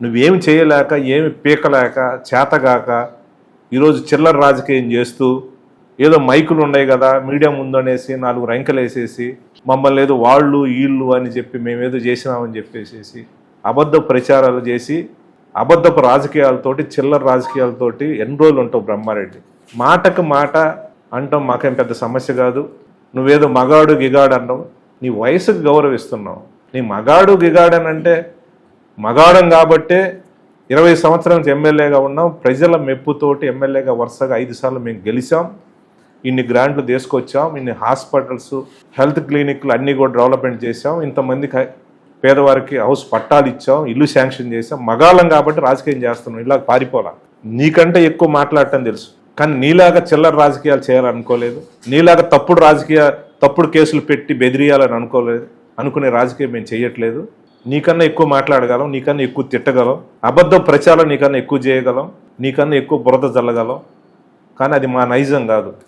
నువ్వేమి చేయలేక, ఏమి పీకలేక, చేతగాక ఈరోజు చిల్లర రాజకీయం చేస్తూ ఏదో మైకులు ఉన్నాయి కదా మీడియా ముందనేసి 4 రంకెలు వేసేసి మమ్మల్ని ఏదో వాళ్ళు వీళ్ళు అని చెప్పి మేమేదో చేసినామని చెప్పేసి అబద్ధ ప్రచారాలు చేసి అబద్ధపు రాజకీయాలతోటి చిల్లర రాజకీయాలతోటి ఎన్ని రోజులు ఉంటావు బ్రహ్మారెడ్డి. మాటకు మాట అంటాం మాకేం పెద్ద సమస్య కాదు. నువ్వేదో మగాడు గిగాడు అంటావు, నీ వయసుకు గౌరవిస్తున్నావు. నీ మగాడు గిగాడనంటే మగాడం కాబట్టే 20 సంవత్సరాల నుంచి ఎమ్మెల్యేగా ఉన్నాం. ప్రజల మెప్పుతోటి ఎమ్మెల్యేగా వరుసగా 5 సార్లు మేము గెలిచాం. ఇన్ని గ్రాంట్లు తీసుకొచ్చాం, ఇన్ని హాస్పిటల్స్, హెల్త్ క్లినిక్లు అన్నీ కూడా డెవలప్మెంట్ చేసాం. ఇంతమందికి పేదవారికి హౌస్ పట్టాలు ఇచ్చాం, ఇల్లు శాంక్షన్ చేసాం. మగాళ్ళం కాబట్టి రాజకీయం చేస్తున్నాం, ఇలా పారిపోలా. నీకంటే ఎక్కువ మాట్లాడటం తెలుసు, కానీ నీలాగా చిల్లర రాజకీయాలు చేయాలనుకోలేదు. నీలాగా తప్పుడు కేసులు పెట్టి బెదిరియాలని అనుకునే రాజకీయం మేము చేయట్లేదు. నీకన్నా ఎక్కువ మాట్లాడగలం, నీకన్నా ఎక్కువ తిట్టగలం, అబద్ధ ప్రచారం నీకన్నా ఎక్కువ చేయగలం, నీకన్నా ఎక్కువ బురద జల్లగలం. కానీ అది మా నైజం కాదు.